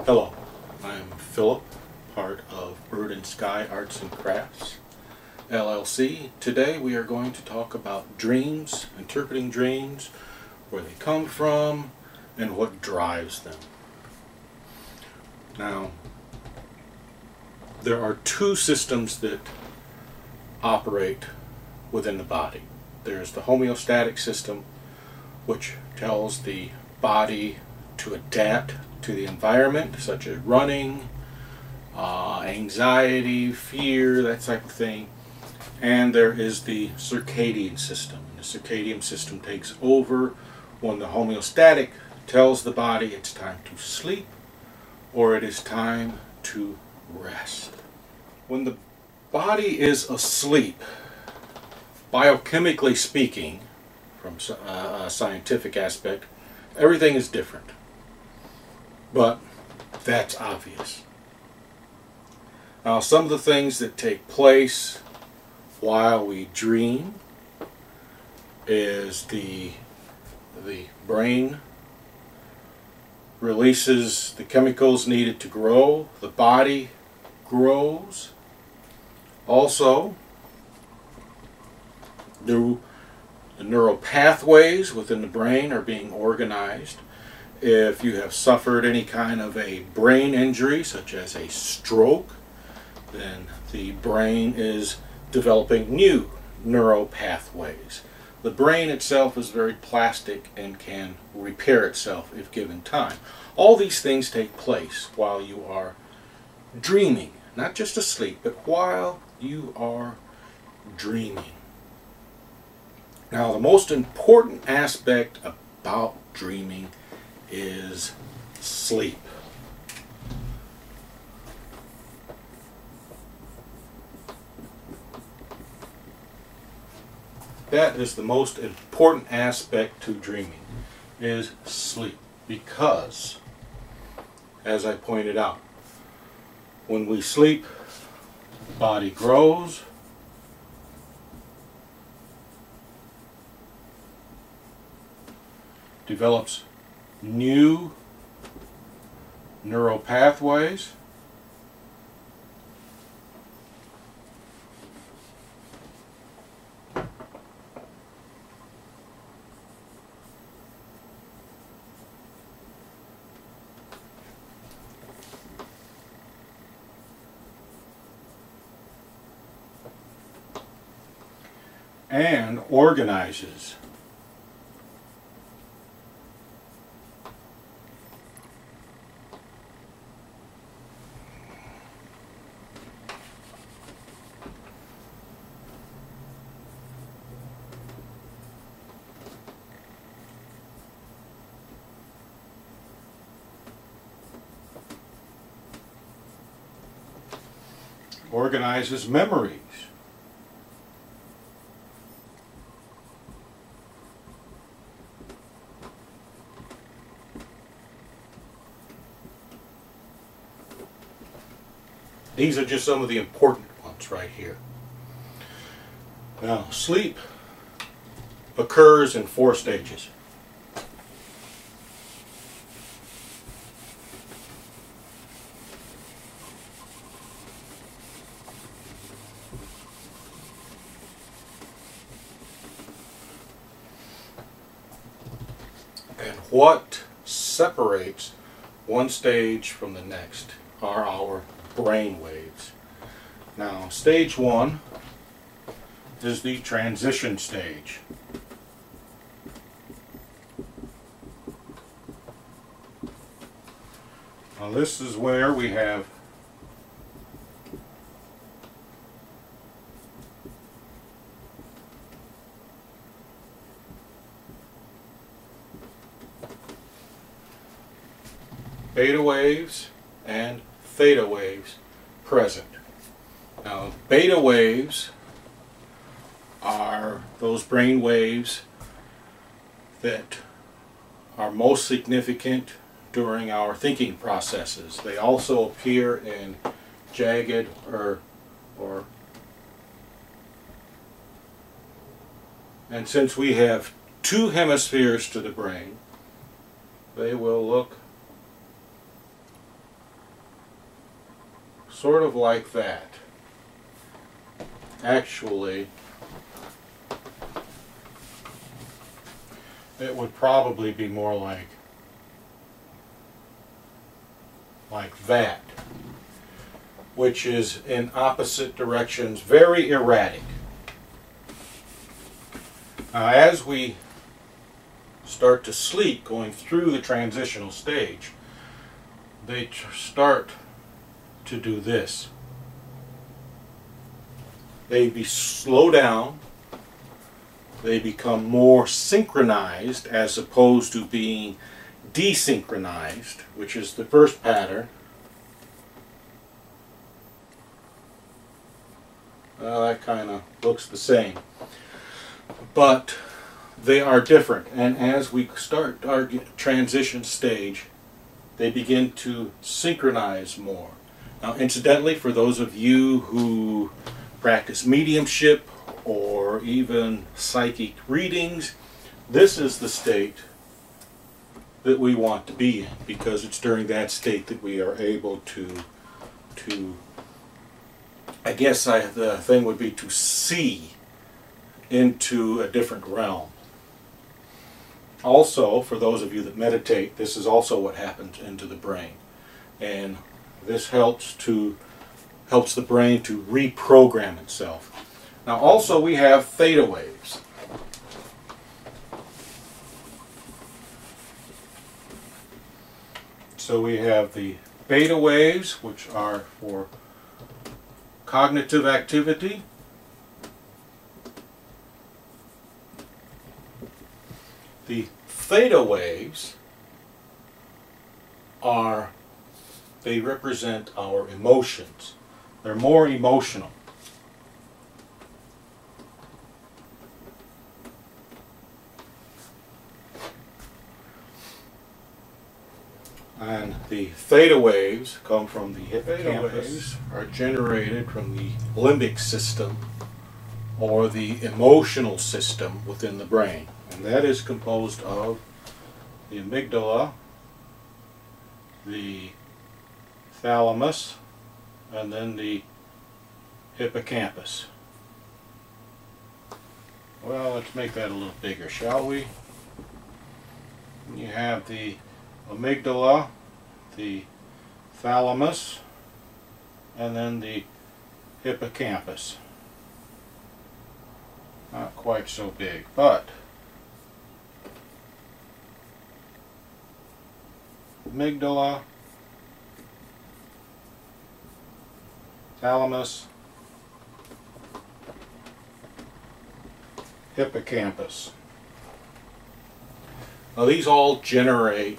Hello, I'm Phillip, part of BRDNSKY Arts and Crafts, LLC. Today we are going to talk about dreams, interpreting dreams, where they come from, and what drives them. Now, there are two systems that operate within the body. There's the homeostatic system, which tells the body to adapt to the environment, such as running, anxiety, fear, that type of thing. And there is the circadian system. The circadian system takes over when the homeostatic tells the body it's time to sleep or it is time to rest. When the body is asleep, biochemically speaking, from a scientific aspect, everything is different. But that's obvious. Now, some of the things that take place while we dream is the brain releases the chemicals needed to grow, the body grows. Also, the neural pathways within the brain are being organized. If you have suffered any kind of a brain injury, such as a stroke, then the brain is developing new neural pathways. The brain itself is very plastic and can repair itself if given time. All these things take place while you are dreaming, not just asleep, but while you are dreaming. Now, the most important aspect about dreaming is sleep. That is the most important aspect to dreaming, is sleep. Because, as I pointed out, when we sleep, the body grows, develops new neural pathways, and organizes. Organizes memories. These are just some of the important ones right here. Now, sleep occurs in 4 stages. And what separates one stage from the next are our brain waves. Now, stage 1 is the transition stage. Now, this is where we have beta waves and theta waves present. Now, beta waves are those brain waves that are most significant during our thinking processes. They also appear in jagged and since we have 2 hemispheres to the brain, they will look sort of like that. Actually, it would probably be more like that, which is in opposite directions, very erratic. Now, as we start to sleep, going through the transitional stage, they start to do this. They slow down, they become more synchronized as opposed to being desynchronized, which is the first pattern. That kind of looks the same, but they are different, and as we start our transition stage, they begin to synchronize more. Now, incidentally, for those of you who practice mediumship or even psychic readings, this is the state that we want to be in, because it's during that state that we are able to I guess the thing would be to see into a different realm. Also, for those of you that meditate, this is also what happens into the brain, and this helps the brain to reprogram itself. Now, also we have theta waves. So we have the beta waves, which are for cognitive activity. The theta waves they represent our emotions. They're more emotional. And the theta waves come from the hippocampus, are generated from the limbic system, or the emotional system within the brain. And that is composed of the amygdala, the thalamus, and then the hippocampus. Well, let's make that a little bigger, shall we? You have the amygdala, the thalamus, and then the hippocampus. Not quite so big, but amygdala, thalamus, hippocampus. Now, these all generate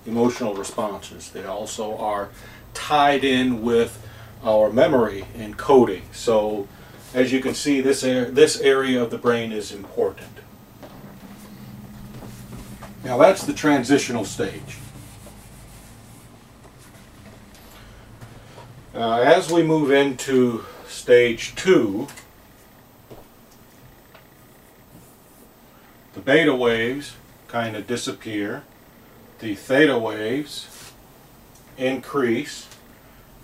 emotional responses. They also are tied in with our memory encoding. So, as you can see, this area of the brain is important. Now, that's the transitional stage. As we move into stage 2, the beta waves kind of disappear, the theta waves increase,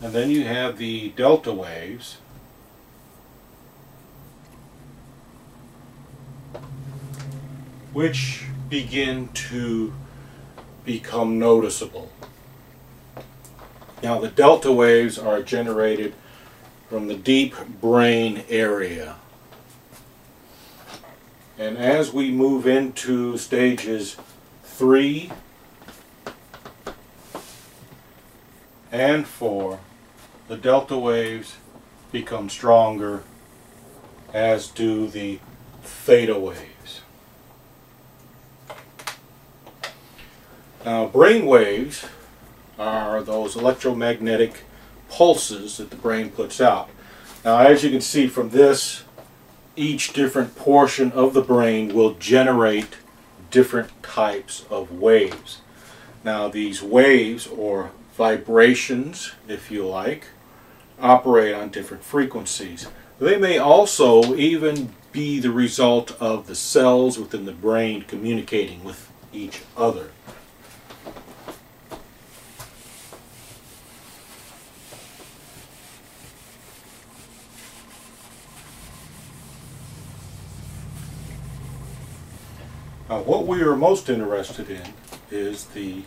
and then you have the delta waves, which begin to become noticeable. Now, the delta waves are generated from the deep brain area. And as we move into stages 3 and 4, the delta waves become stronger, as do the theta waves. Now, brain waves are those electromagnetic pulses that the brain puts out. Now, as you can see from this, each different portion of the brain will generate different types of waves. Now, these waves, or vibrations, if you like, operate on different frequencies. They may also even be the result of the cells within the brain communicating with each other. what we are most interested in is the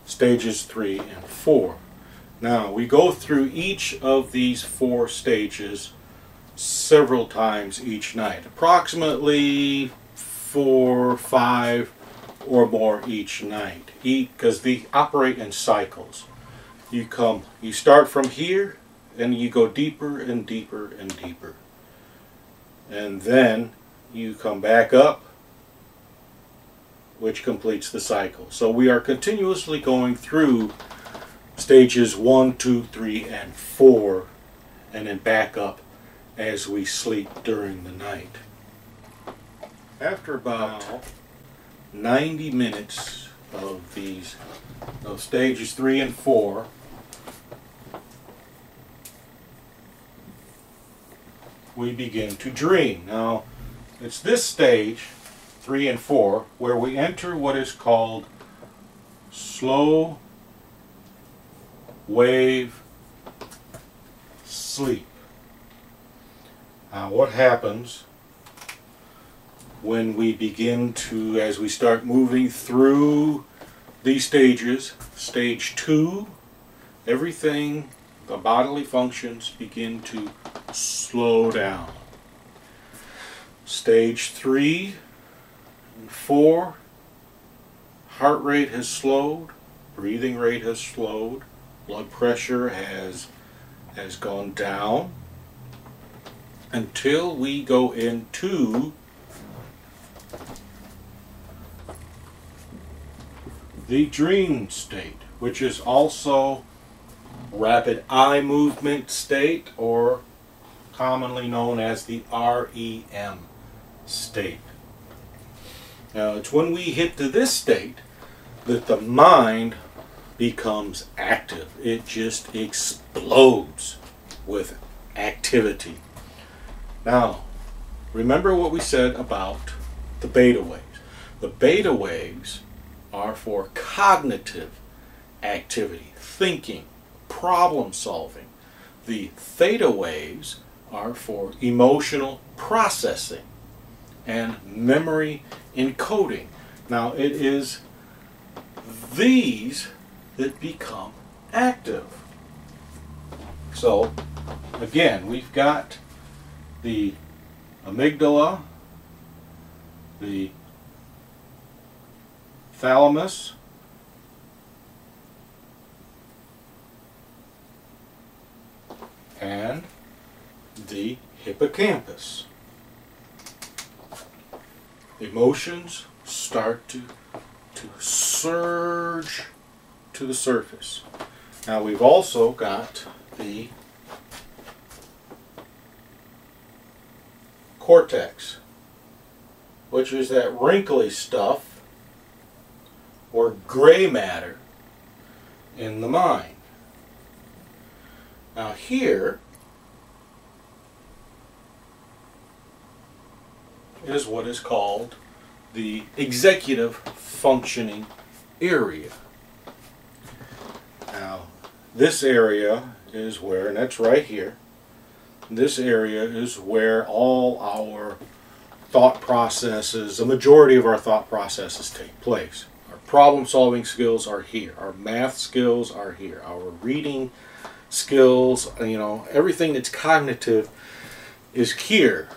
stages 3 and 4. Now, we go through each of these 4 stages several times each night, approximately 4, 5, or more each night, because they operate in cycles. You start from here, and you go deeper and deeper and deeper, and then you come back up, which completes the cycle. So we are continuously going through stages 1, 2, 3, and 4, and then back up as we sleep during the night. After about 90 minutes of stages 3 and 4, we begin to dream. Now, it's this stage 3 and 4 where we enter what is called slow wave sleep. Now, what happens when we begin to, as we start moving through these stages? Stage 2, everything, the bodily functions begin to slow down. Stage 3 and 4, heart rate has slowed, breathing rate has slowed, blood pressure has gone down, until we go into the dream state, which is also rapid eye movement state, or commonly known as the REM state. Now, it's when we hit to this state that the mind becomes active. It just explodes with activity. Now, remember what we said about the beta waves. The beta waves are for cognitive activity, thinking, problem solving. The theta waves are for emotional processing and memory encoding. Now, it is these that become active. So, again, we've got the amygdala, the thalamus, and the hippocampus. Emotions start to surge to the surface. Now, we've also got the cortex, which is that wrinkly stuff or gray matter in the mind. Now, here is what is called the executive functioning area. Now, this area is where, and that's right here, this area is where all our thought processes, the majority of our thought processes take place. Our problem solving skills are here. Our math skills are here. Our reading skills, everything that's cognitive is here.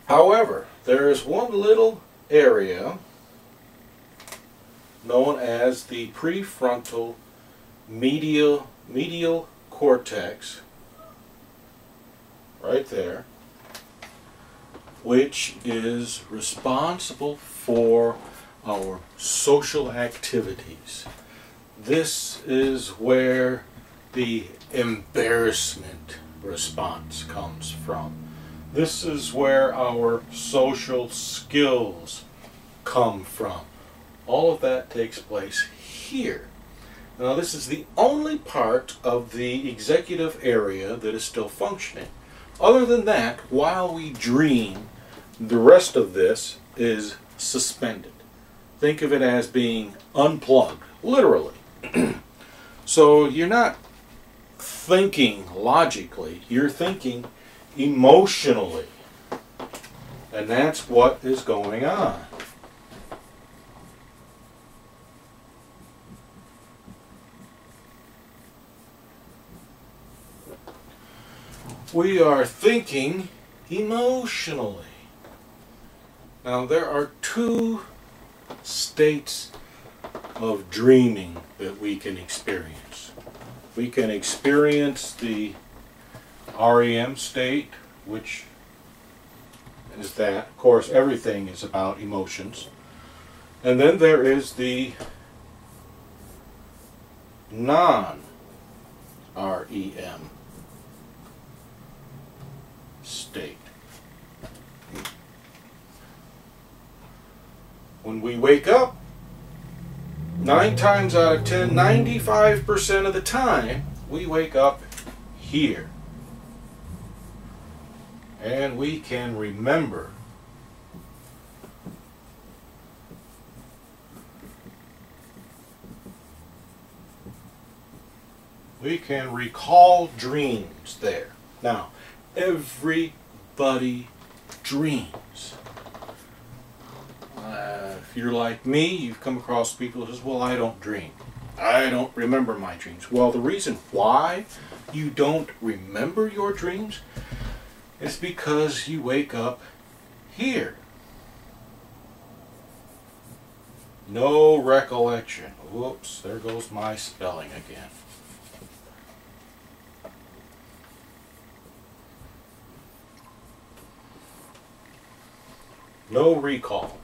However, there is one little area known as the prefrontal medial cortex, right there, which is responsible for our social activities. This is where the embarrassment response comes from. This is where our social skills come from. All of that takes place here. Now, this is the only part of the executive area that is still functioning. Other than that, while we dream, the rest of this is suspended. Think of it as being unplugged, literally. So you're not thinking logically, you're thinking emotionally. And that's what is going on. we are thinking emotionally. Now there are two states of dreaming that we can experience. We can experience the REM state, which is that, of course, everything is about emotions. And then there is the non-REM state. When we wake up, 9 times out of 10, 95% of the time, we wake up here. And we can remember. We can recall dreams there. Now, everybody dreams. If you're like me, you've come across people who says, well, I don't dream. I don't remember my dreams. Well, the reason why you don't remember your dreams is because you wake up here. No recollection. Whoops, there goes my spelling again. No recall.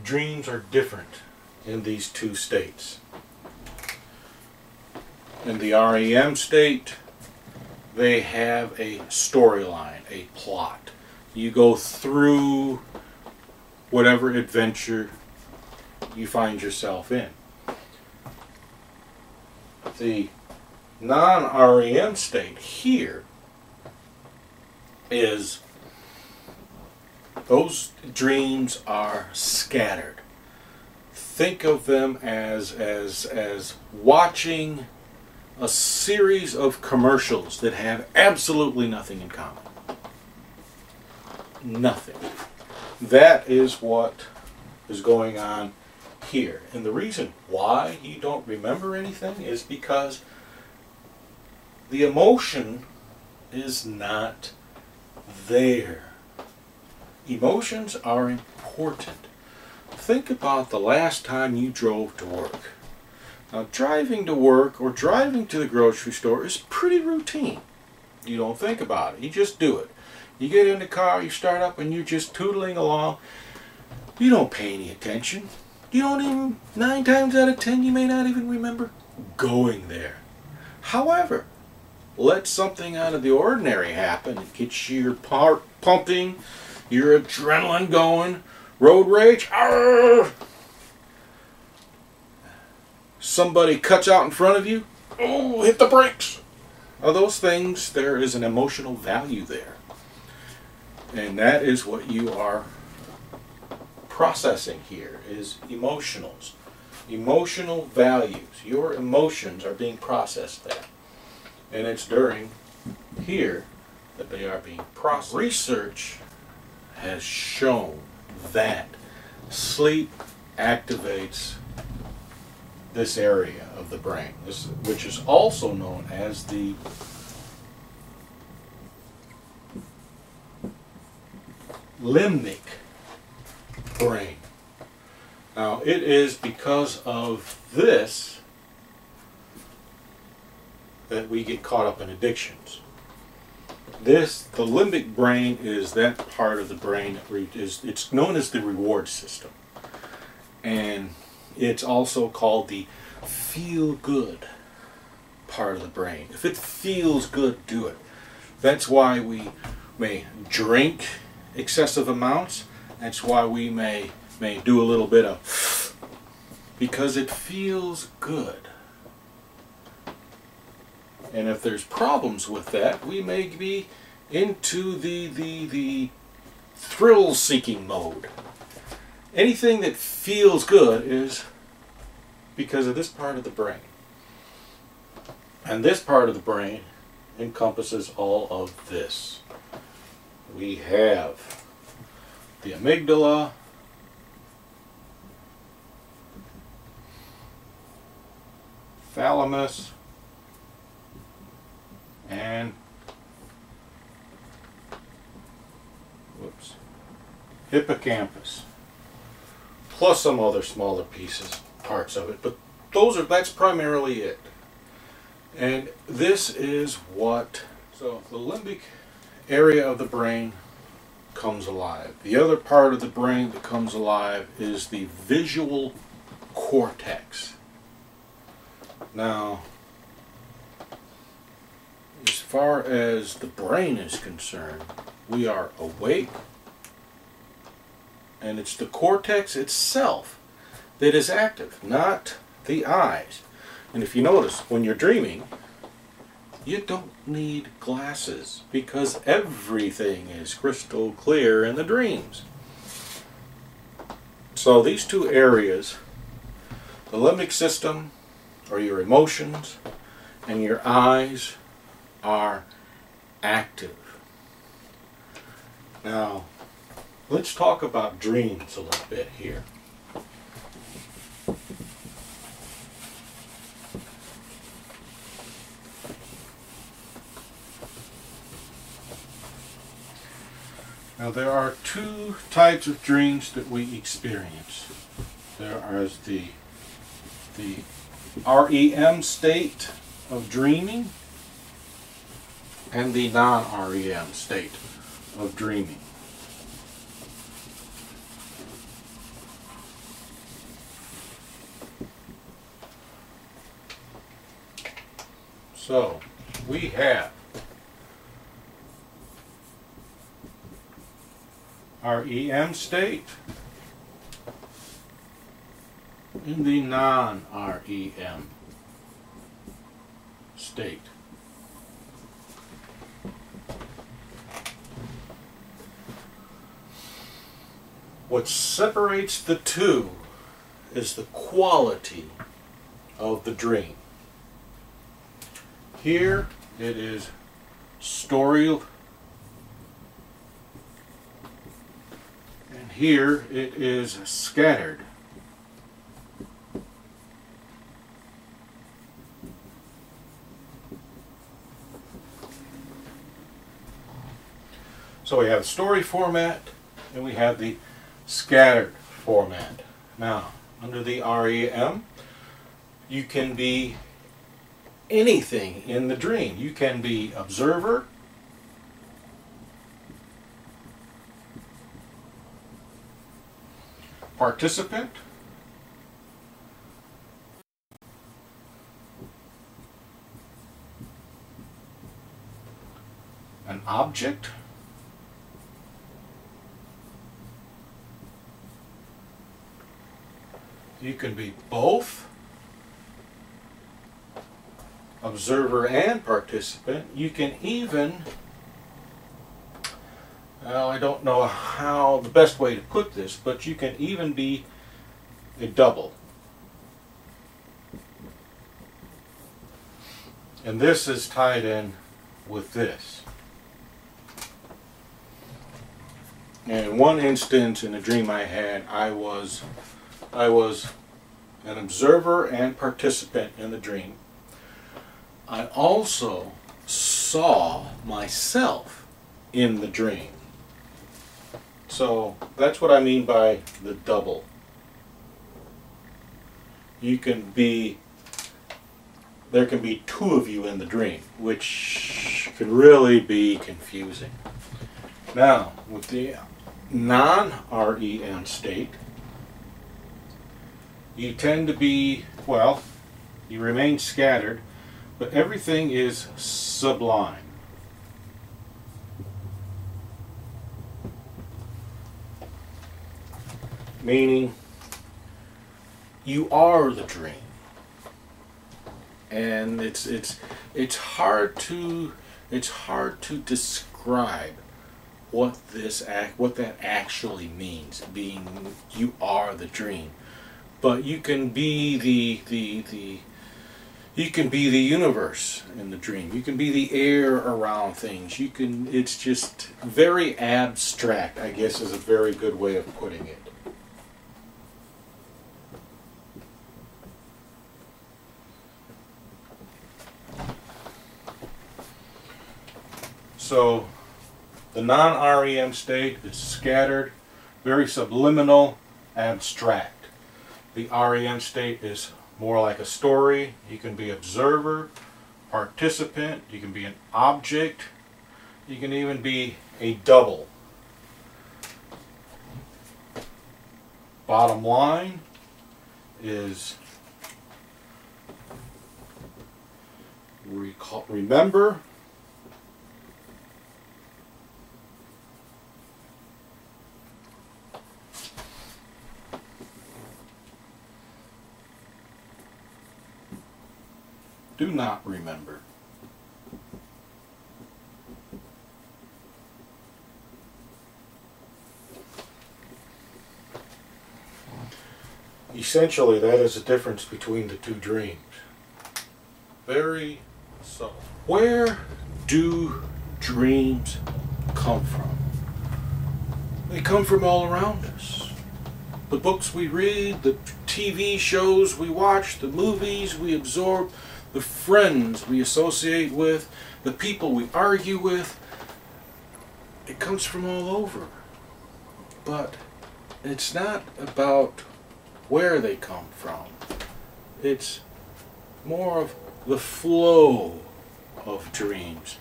Dreams are different in these two states. In the REM state, they have a storyline, a plot. You go through whatever adventure you find yourself in. The non-REM state here is those dreams are scattered. Think of them as watching a series of commercials that have absolutely nothing in common. Nothing. That is what is going on here. And the reason why you don't remember anything is because the emotion is not there. Emotions are important. Think about the last time you drove to work. Now, driving to work or driving to the grocery store is pretty routine. You don't think about it. You just do it. You get in the car, you start up, and you're just tootling along. You don't pay any attention. You don't even, 9 times out of 10, you may not even remember going there. However, let something out of the ordinary happen. It gets your heart pumping, your adrenaline going, road rage. Arrgh! Somebody cuts out in front of you. Oh, hit the brakes. Now, those things, there is an emotional value there. And that is what you are processing here, is emotionals. Emotional values. Your emotions are being processed there. And it's during here that they are being processed. Research has shown that sleep activates this area of the brain, which is also known as the limbic brain. Now, it is because of this that we get caught up in addictions. The limbic brain is that part of the brain that it's known as the reward system. And it's also called the feel-good part of the brain. If it feels good, do it. That's why we may drink excessive amounts. That's why we may do a little bit of, because it feels good. And if there's problems with that, we may be into the thrill-seeking mode. Anything that feels good is because of this part of the brain. And this part of the brain encompasses all of this. We have the amygdala, thalamus, and hippocampus, plus some other smaller parts of it, but that's primarily it. And this is so the limbic area of the brain comes alive. The other part of the brain that comes alive is the visual cortex. Now, as far as the brain is concerned, we are awake, and it's the cortex itself that is active, not the eyes. And if you notice, when you're dreaming, you don't need glasses because everything is crystal clear in the dreams. So these two areas, the limbic system, or your emotions, and your eyes, are active. Now, let's talk about dreams a little bit here. Now, there are two types of dreams that we experience. There is the REM state of dreaming and the non-REM state of dreaming. So, we have REM state and the non-REM state. What separates the two is the quality of the dream. Here it is story, and here it is scattered. So we have the story format and we have the scattered format. Now, under the REM, you can be anything in the dream. You can be observer, participant, an object, you can be both observer and participant. You can even, well, I don't know how the best way to put this, but you can even be a double. And this is tied in with this. And in one instance in a dream I had, I was an observer and participant in the dream. I also saw myself in the dream. So that's what I mean by the double. There can be two of you in the dream, which can really be confusing. Now, with the non-REM state, you tend to be, well, you remain scattered, but everything is sublime. Meaning, you are the dream. And it's hard to describe what that actually means, being you are the dream. But you can be the universe in the dream. You can be the air around things. It's just very abstract, I guess, is a very good way of putting it. So the non-REM state is scattered. very subliminal, abstract. The REM state is more like a story. You can be observer, participant, you can be an object, you can even be a double. Bottom line is remember, do not remember. Essentially, that is the difference between the two dreams. Very subtle. Where do dreams come from? They come from all around us. The books we read, the TV shows we watch, the movies we absorb, the friends we associate with, the people we argue with. It comes from all over. But it's not about where they come from. It's more of the flow of dreams.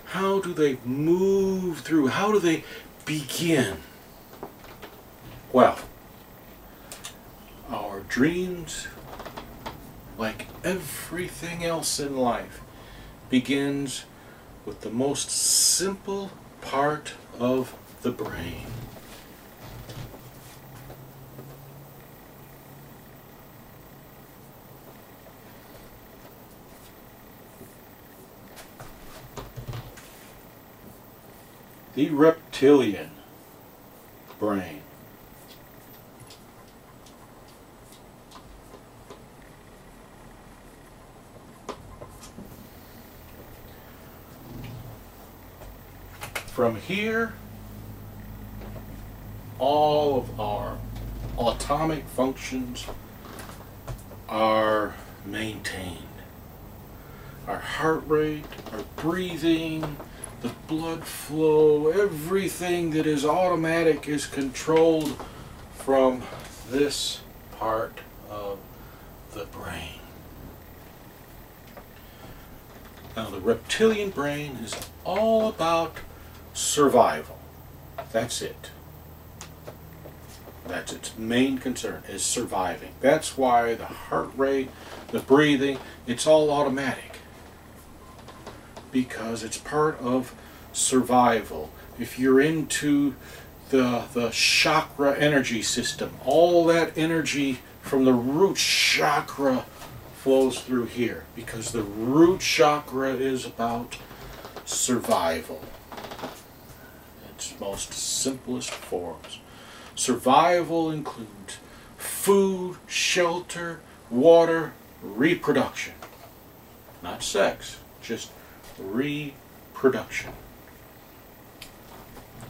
How do they move through? How do they begin? Well, our dreams, like everything else in life, begins with the most simple part of the brain. The reptilian brain. From here, all of our autonomic functions are maintained. Our heart rate, our breathing, the blood flow, everything that is automatic is controlled from this part of the brain. Now, the reptilian brain is all about survival. That's it. That's its main concern, is surviving. That's why the heart rate, the breathing, it's all automatic. Because it's part of survival. If you're into the chakra energy system, all that energy from the root chakra flows through here, because the root chakra is about survival. Its most simplest forms. Survival includes food, shelter, water, reproduction. Not sex, just reproduction.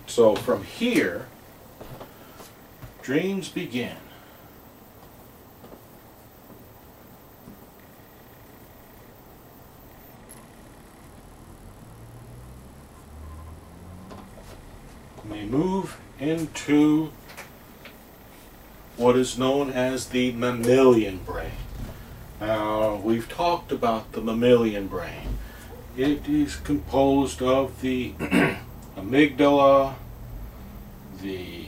So from here, dreams begin. We move into what is known as the mammalian brain. Now, we've talked about the mammalian brain. It is composed of the amygdala, the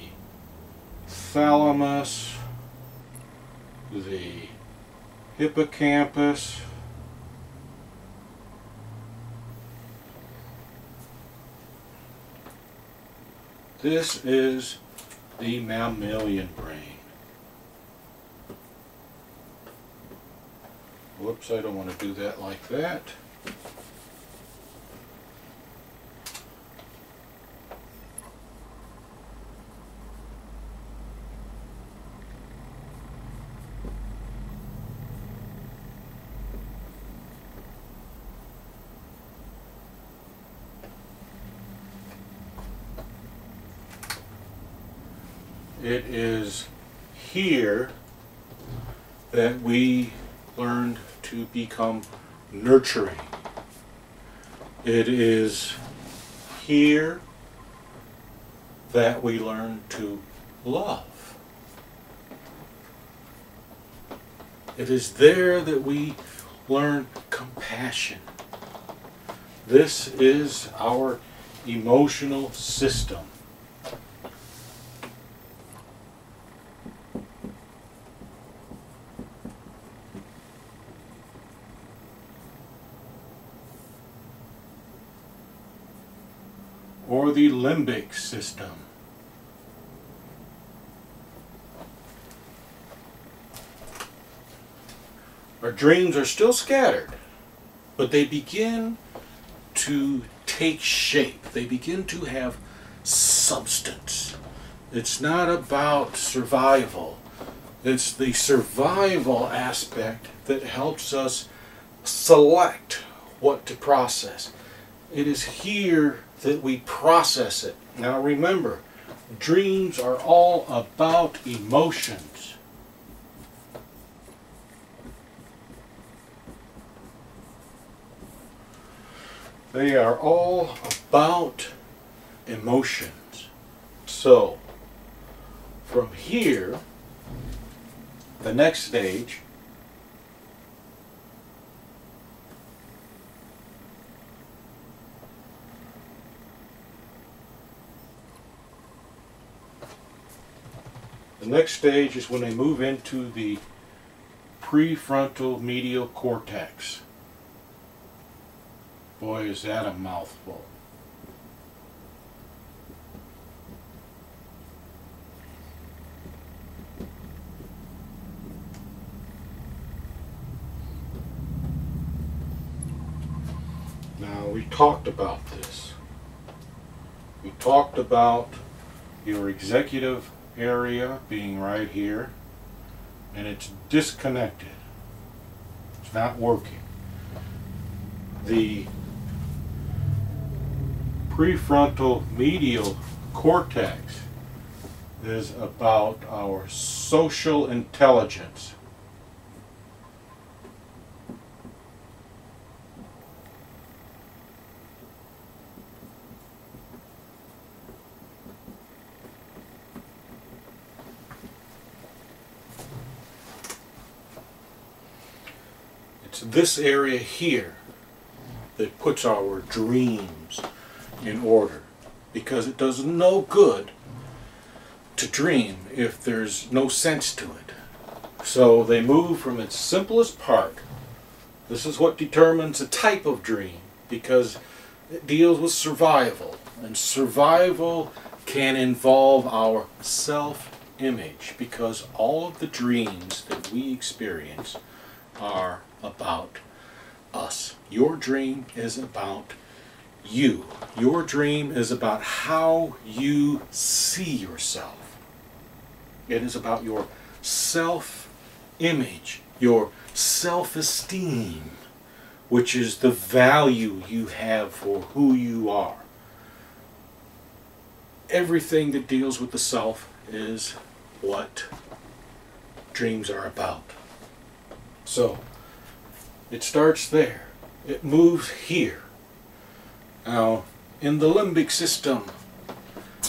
thalamus, the hippocampus, this is the mammalian brain. Whoops, I don't want to do that like that. It is here that we learned to become nurturing. It is here that we learn to love. It is there that we learn compassion. This is our emotional system. Or the limbic system. Our dreams are still scattered, but they begin to take shape. They begin to have substance. It's not about survival. It's the survival aspect that helps us select what to process. It is here that we process it. Now remember, dreams are all about emotions. They are all about emotions. So, from here, the next stage is when they move into the prefrontal medial cortex. Boy, is that a mouthful. Now, we talked about this. We talked about your executive area being right here, and it's disconnected. It's not working. The prefrontal medial cortex is about our social intelligence. It's this area here that puts our dreams in order, because it does no good to dream if there's no sense to it. So they move from its simplest part. This is what determines the type of dream, because it deals with survival, and survival can involve our self-image, because all of the dreams that we experience are about us. Your dream is about you. Your dream is about how you see yourself. It is about your self-image, your self-esteem, which is the value you have for who you are. Everything that deals with the self is what dreams are about. So, it starts there. It moves here. Now, in the limbic system,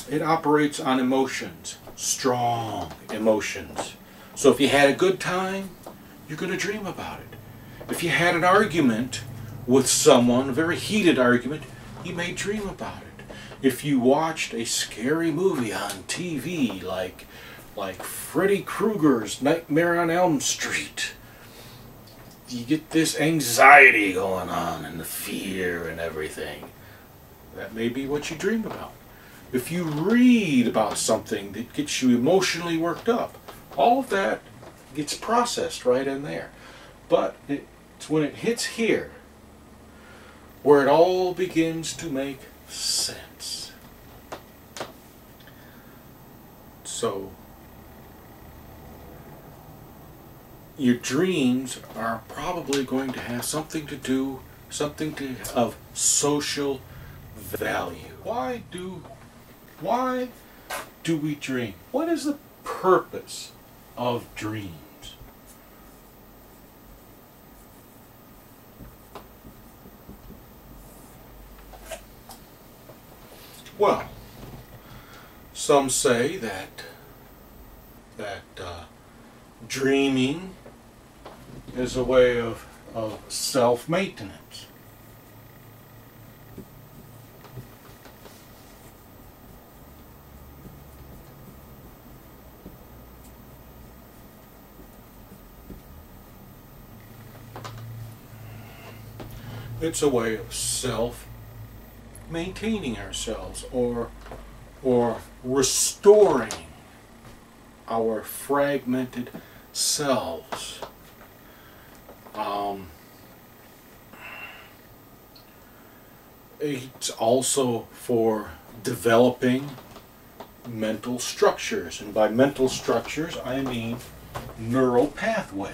it operates on emotions, strong emotions. So if you had a good time, you're going to dream about it. If you had an argument with someone, a very heated argument, you may dream about it. If you watched a scary movie on TV, like Freddy Krueger's Nightmare on Elm Street, you get this anxiety going on and the fear and everything. That may be what you dream about. If you read about something that gets you emotionally worked up, all of that gets processed right in there. But it's when it hits here where it all begins to make sense. So, your dreams are probably going to have something of social value. Why do we dream? What is the purpose of dreams? Well, some say that dreaming is a way of self-maintenance. It's a way of self-maintaining ourselves, or restoring our fragmented selves. It's also for developing mental structures, and by mental structures I mean neural pathways.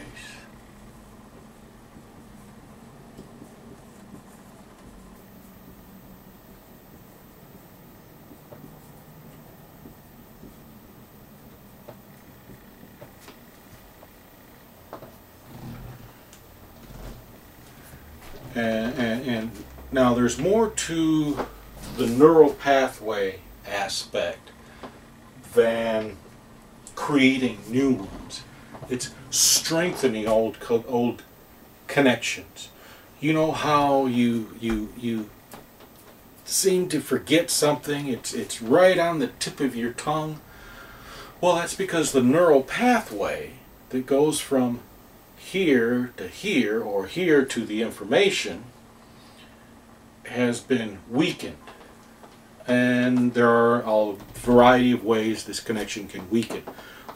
And now there's more to the neural pathway aspect than creating new ones. It's strengthening old connections. You know how you seem to forget something, it's right on the tip of your tongue? Well, that's because the neural pathway that goes from here to here, or here to the information, has been weakened. And there are a variety of ways this connection can weaken.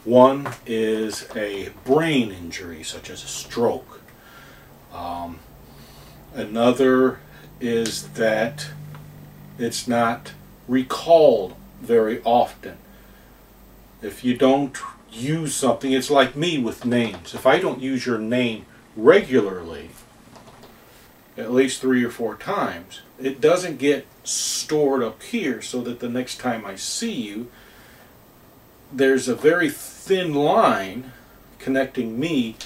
One is a brain injury, such as a stroke. Another is that it's not recalled very often. If you don't use something, it's like me with names. If I don't use your name regularly, at least 3 or 4 times, it doesn't get stored up here, so that the next time I see you, there's a very thin line connecting me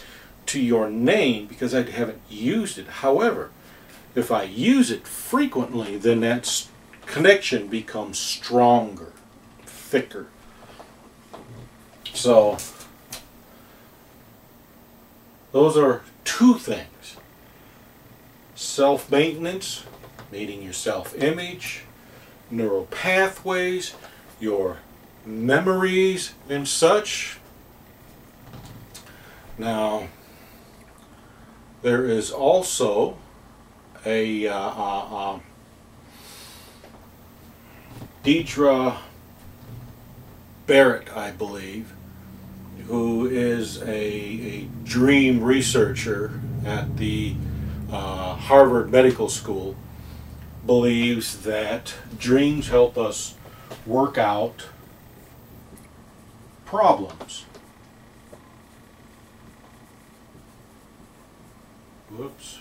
to your name because I haven't used it. However, if I use it frequently, then that connection becomes stronger, thicker. So, those are 2 things. Self-maintenance, meeting your self-image, neural pathways, your memories and such. Now, there is also a Deidre Barrett, I believe, who is a dream researcher at the Harvard Medical School, believes that dreams help us work out problems. Whoops.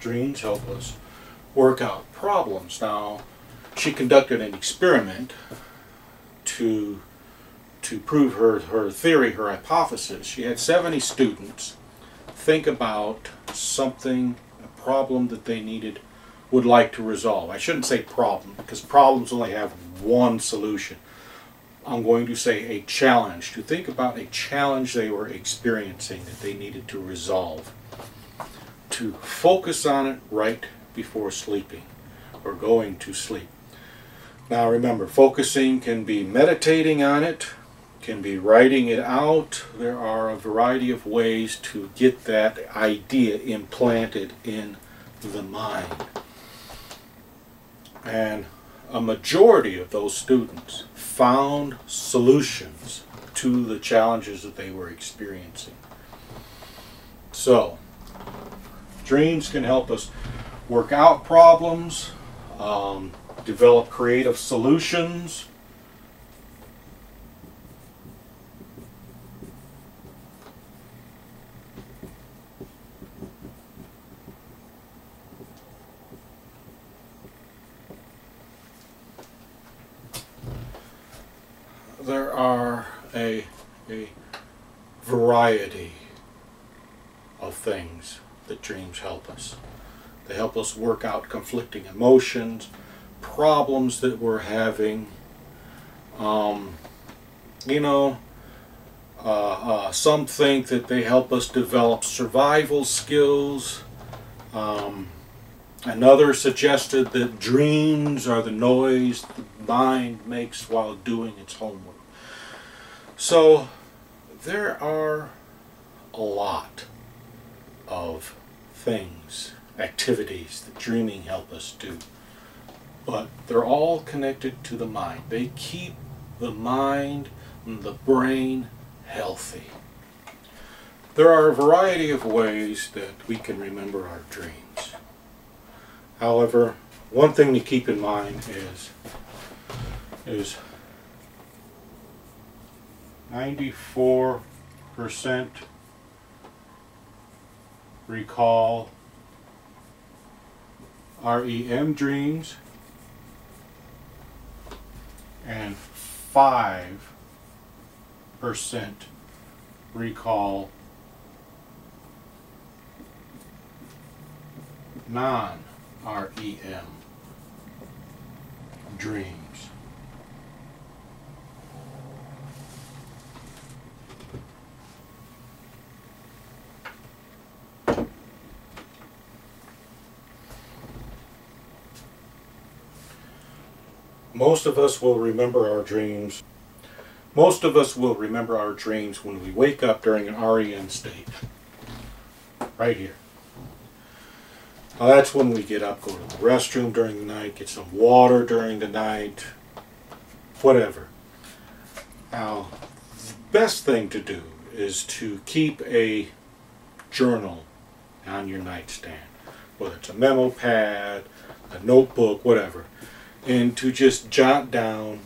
Dreams help us work out problems. Now, she conducted an experiment to prove her theory, her hypothesis. She had 70 students think about something, a problem that they would like to resolve. I shouldn't say problem, because problems only have one solution. I'm going to say a challenge, to think about a challenge they were experiencing that they needed to resolve. To focus on it right before sleeping or going to sleep. Now remember, focusing can be meditating on it, can be writing it out. There are a variety of ways to get that idea implanted in the mind. And a majority of those students found solutions to the challenges that they were experiencing. So, dreams can help us work out problems, develop creative solutions. There are a variety of things that dreams help us. They help us work out conflicting emotions, problems that we're having. You know, some think that they help us develop survival skills. Another suggested that dreams are the noise the mind makes while doing its homework. So there are a lot of things, activities that dreaming help us do. But they're all connected to the mind. They keep the mind and the brain healthy. There are a variety of ways that we can remember our dreams. However, one thing to keep in mind is 94% recall REM dreams and 5% recall non-REM dreams. Most of us will remember our dreams. Most of us will remember our dreams when we wake up during an REM state. Right here. Now that's when we get up, go to the restroom during the night, get some water during the night, whatever. Now, the best thing to do is to keep a journal on your nightstand, whether it's a memo pad, a notebook, whatever, and to just jot down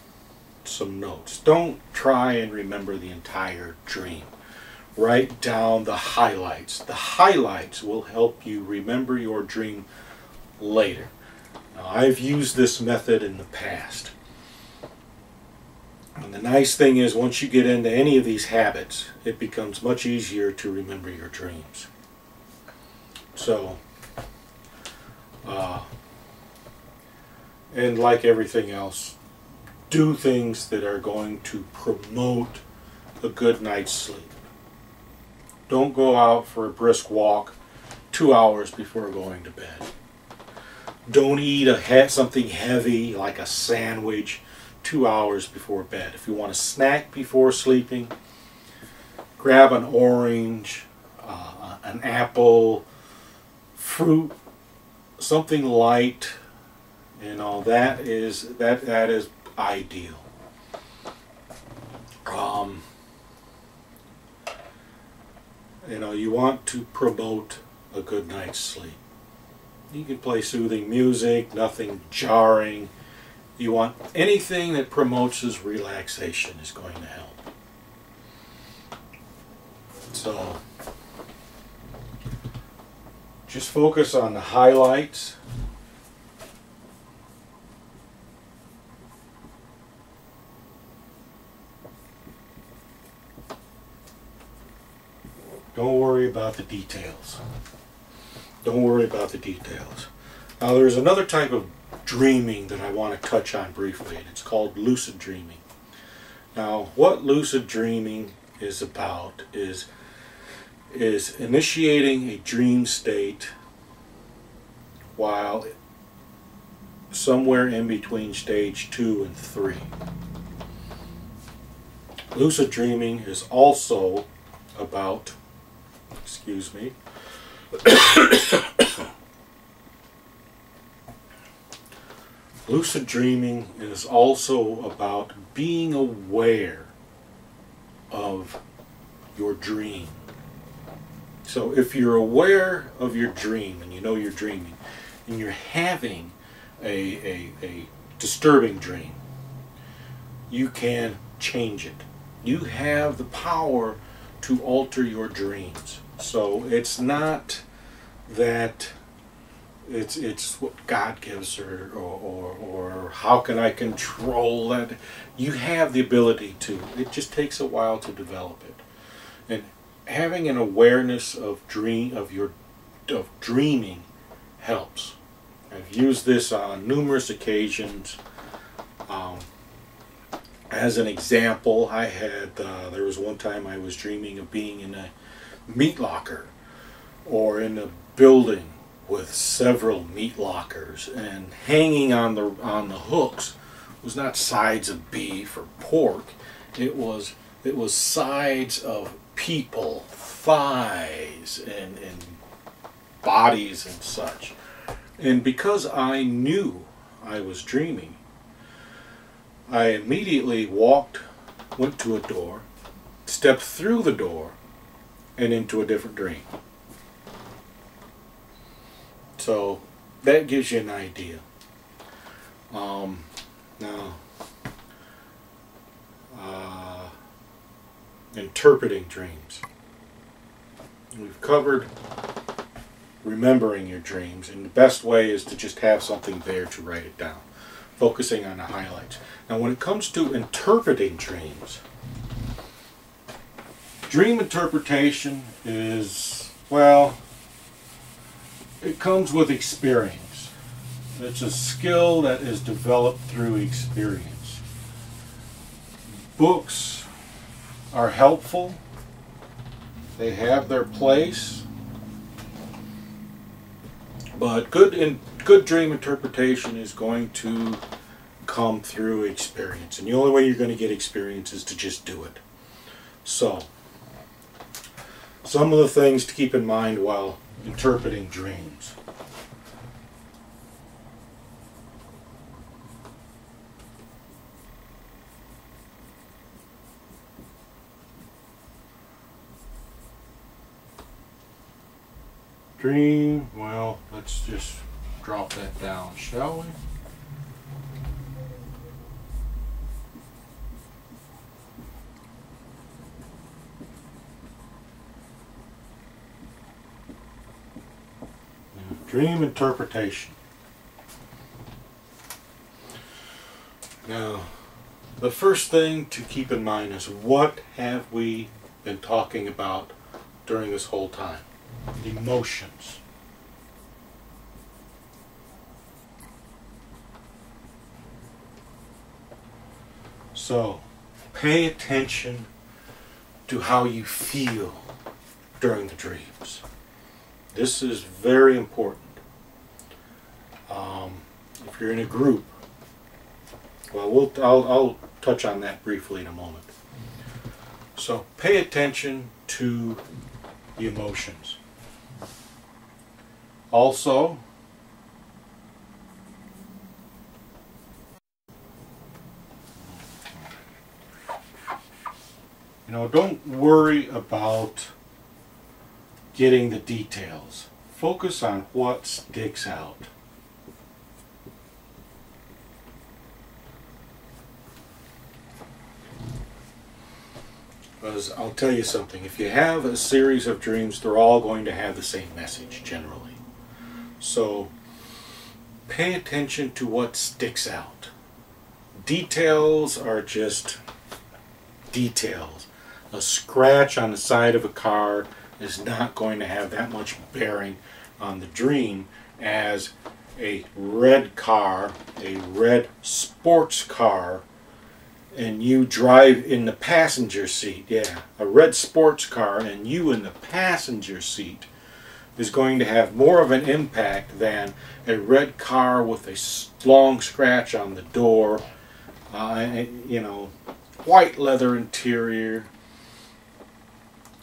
some notes. Don't try and remember the entire dream. Write down the highlights. The highlights will help you remember your dream later. Now, I've used this method in the past. And the nice thing is, once you get into any of these habits, it becomes much easier to remember your dreams. So, and like everything else, do things that are going to promote a good night's sleep. Don't go out for a brisk walk 2 hours before going to bed. Don't eat something heavy like a sandwich 2 hours before bed. If you want a snack before sleeping, grab an orange, an apple, fruit, something light. You know, that is ideal. You know, you want to promote a good night's sleep. You can play soothing music, nothing jarring. You want anything that promotes relaxation is going to help. So, just focus on the highlights. Don't worry about the details. Don't worry about the details. Now there's another type of dreaming that I want to touch on briefly, and it's called lucid dreaming. Now what lucid dreaming is about is initiating a dream state while somewhere in between stage 2 and 3. Lucid dreaming is also about, excuse me, lucid dreaming is also about being aware of your dream. So if you're aware of your dream and you know you're dreaming and you're having a disturbing dream, you can change it. You have the power to alter your dreams. So it's not that it's what God gives or how can I control that. You have the ability to. It just takes a while to develop it. And having an awareness of dreaming helps. I've used this on numerous occasions. As an example, I had there was one time I was dreaming of being in a meat locker or in a building with several meat lockers, and hanging on the hooks was not sides of beef or pork. It was sides of people, thighs and bodies and such. And because I knew I was dreaming, I immediately went to a door, stepped through the door, and into a different dream. So that gives you an idea. Now, interpreting dreams. We've covered remembering your dreams, and the best way is to just have something there to write it down, focusing on the highlights. Now, when it comes to interpreting dreams, dream interpretation is, well, it comes with experience. It's a skill that is developed through experience. Books are helpful. They have their place. But good dream interpretation is going to come through experience. And the only way you're going to get experience is to just do it. So, some of the things to keep in mind while interpreting dreams. Dream, well, let's just drop that down, shall we? Dream interpretation. Now, the first thing to keep in mind is, what have we been talking about during this whole time? Emotions. So, pay attention to how you feel during the dreams. This is very important. If you're in a group, well, I'll touch on that briefly in a moment. So, pay attention to the emotions. Also, don't worry about getting the details. Focus on what sticks out. Because I'll tell you something, if you have a series of dreams, they're all going to have the same message generally. So pay attention to what sticks out. Details are just details. A scratch on the side of a car is not going to have that much bearing on the dream as a red car, a red sports car, and you drive in the passenger seat. Yeah, a red sports car and you in the passenger seat is going to have more of an impact than a red car with a long scratch on the door, white leather interior.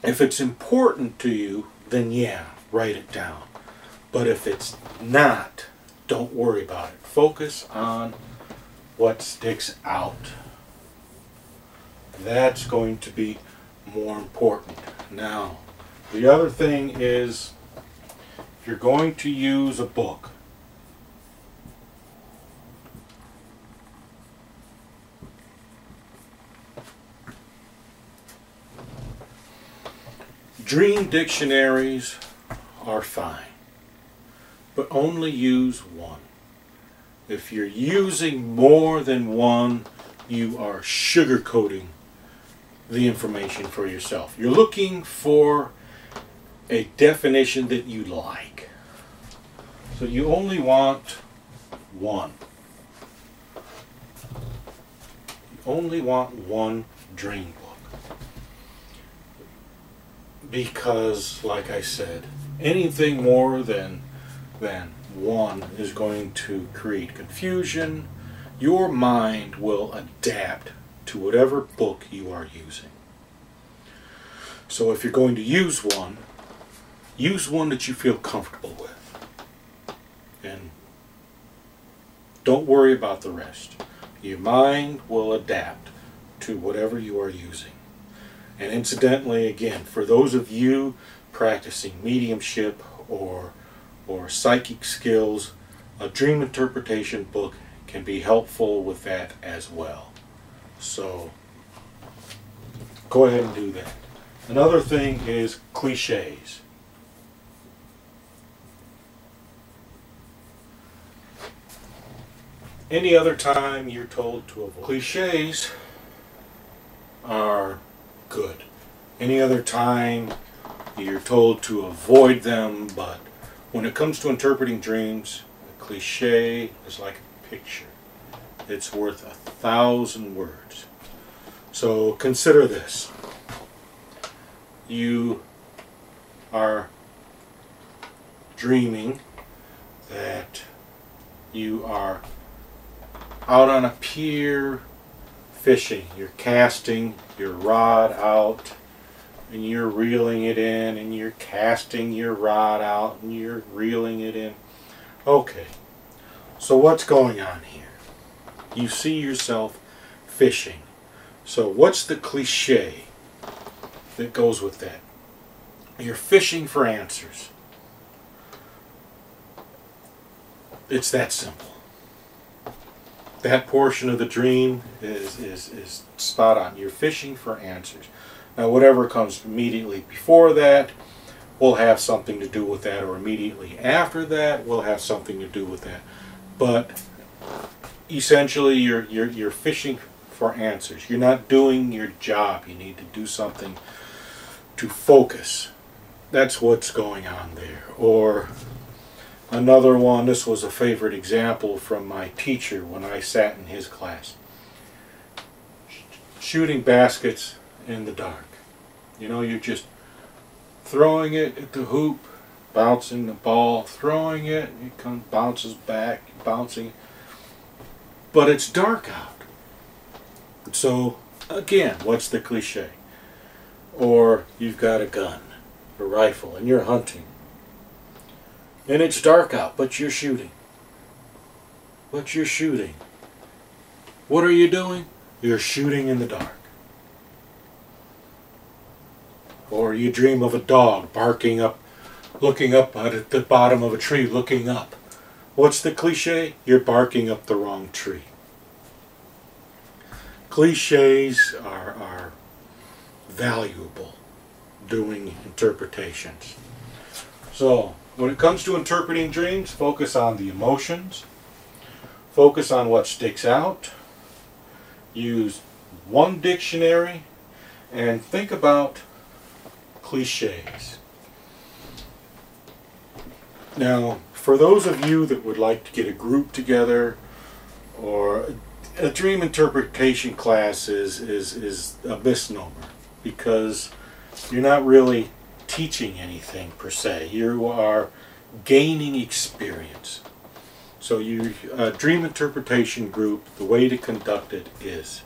If it's important to you, then yeah, write it down. But if it's not, don't worry about it. Focus on what sticks out. That's going to be more important. Now, the other thing is, if you're going to use a book, dream dictionaries are fine, but only use one. If you're using more than one, you are sugarcoating the information for yourself. You're looking for a definition that you like. So you only want one. You only want one dream book. Because, like I said, anything more than one is going to create confusion. Your mind will adapt to whatever book you are using. So if you're going to use one that you feel comfortable with. And don't worry about the rest. Your mind will adapt to whatever you are using. And incidentally, again, for those of you practicing mediumship or psychic skills, a dream interpretation book can be helpful with that as well. So go ahead and do that. Another thing is cliches. Any other time you're told to avoid cliches are good. Any other time you're told to avoid them, but when it comes to interpreting dreams, a cliche is like a picture. It's worth 1,000 words. So consider this. You are dreaming that you are out on a pier fishing. You're casting your rod out and you're reeling it in, and you're casting your rod out and you're reeling it in. Okay, so what's going on here? You see yourself fishing. So what's the cliche that goes with that? You're fishing for answers. It's that simple. That portion of the dream is spot on. You're fishing for answers. Now whatever comes immediately before that will have something to do with that, or immediately after that will have something to do with that. But essentially you're fishing for answers. You're not doing your job. You need to do something to focus. That's what's going on there. Or another one, this was a favorite example from my teacher when I sat in his class. Shooting baskets in the dark. You know, you're just throwing it at the hoop, bouncing the ball, throwing it, it comes, bounces back, bouncing. But it's dark out. So, again, what's the cliche? Or you've got a gun, a rifle, and you're hunting. And it's dark out, but you're shooting. But you're shooting. What are you doing? You're shooting in the dark. Or you dream of a dog barking up, looking up at the bottom of a tree, looking up. What's the cliche? You're barking up the wrong tree. Cliches are valuable doing interpretations. So, when it comes to interpreting dreams, focus on the emotions. Focus on what sticks out. Use one dictionary and think about cliches. Now, for those of you that would like to get a group together, or a dream interpretation class is a misnomer, because you're not really teaching anything per se. You are gaining experience. So a dream interpretation group, the way to conduct it is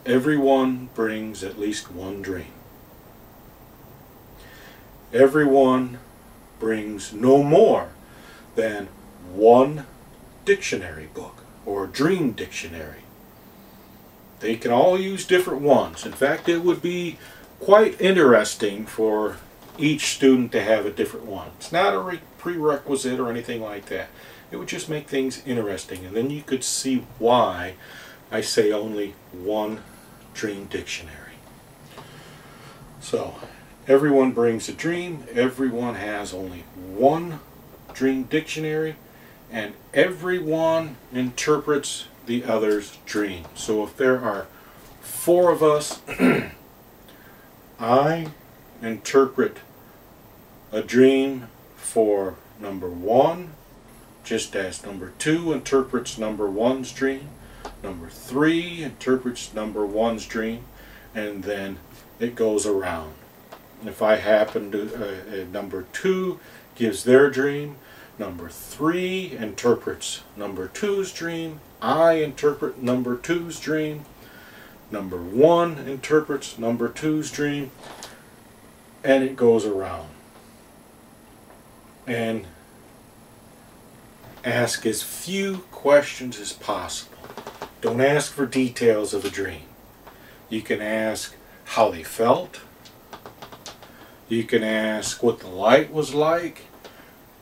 everyone brings at least one dream. Everyone brings no more than one dictionary book or dream dictionary. They can all use different ones. In fact, it would be quite interesting for each student to have a different one. It's not a prerequisite or anything like that. It would just make things interesting, and then you could see why I say only one dream dictionary. So, everyone brings a dream, everyone has only one dream dictionary, and everyone interprets the other's dream. So if there are 4 of us, I interpret a dream for number 1, just as number 2 interprets number 1's dream. Number 3 interprets number 1's dream, and then it goes around. If I happen to, number 2 gives their dream, number 3 interprets number 2's dream, I interpret number 2's dream, number 1 interprets number 2's dream, and it goes around. And ask as few questions as possible. Don't ask for details of the dream. You can ask how they felt. You can ask what the light was like.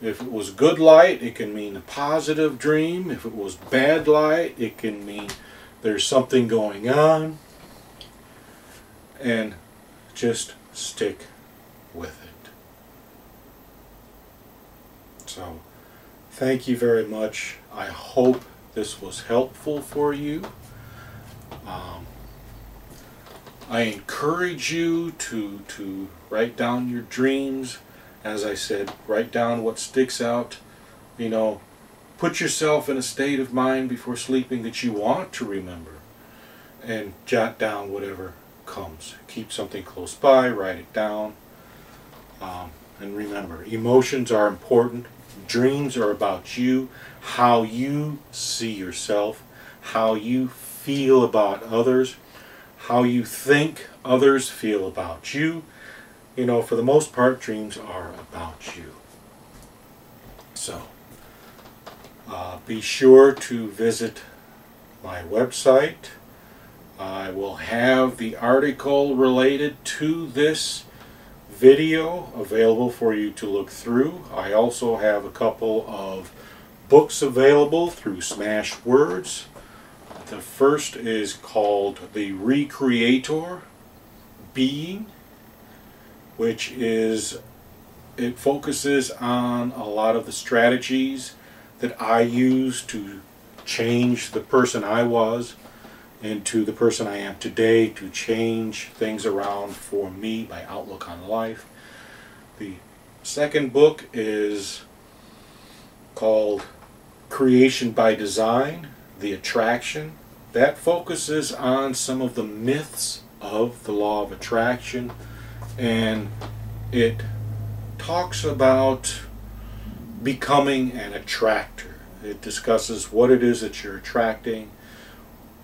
If it was good light, it can mean a positive dream. If it was bad light, it can mean there's something going on. And just stick with it. So, thank you very much. I hope this was helpful for you. I encourage you to write down your dreams. As I said, write down what sticks out. You know, put yourself in a state of mind before sleeping that you want to remember, and jot down whatever comes. Keep something close by, write it down, and remember, emotions are important. Dreams are about you, how you see yourself, how you feel about others, how you think others feel about you. You know, for the most part, dreams are about you. So, be sure to visit my website. I will have the article related to this video available for you to look through. I also have a couple of books available through Smashwords. The first is called The Recreator Being, which is, it focuses on a lot of the strategies that I use to change the person I was into the person I am today, to change things around for me, my outlook on life. The second book is called Creation by Design, The Attraction. That focuses on some of the myths of the law of attraction, and it talks about becoming an attractor. It discusses what it is that you're attracting.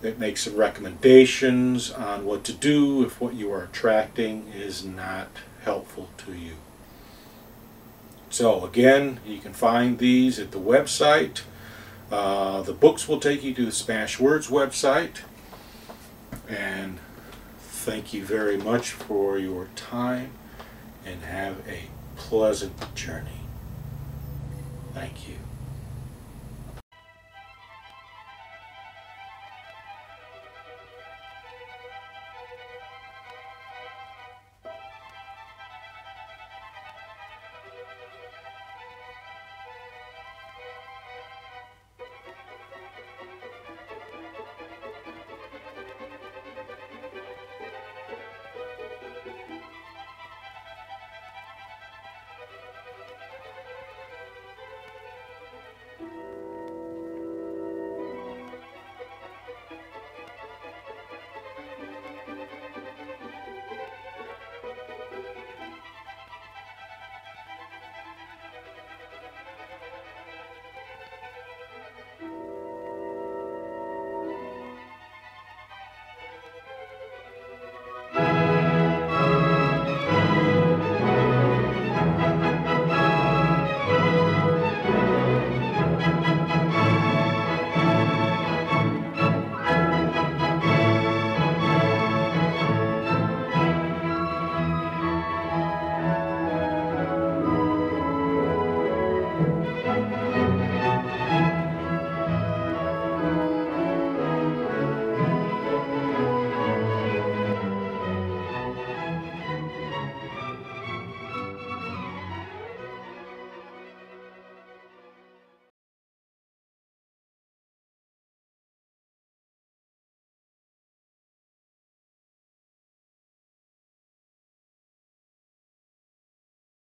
It makes some recommendations on what to do if what you are attracting is not helpful to you. So again, you can find these at the website. The books will take you to the Smashwords website. And thank you very much for your time, and have a pleasant journey. Thank you.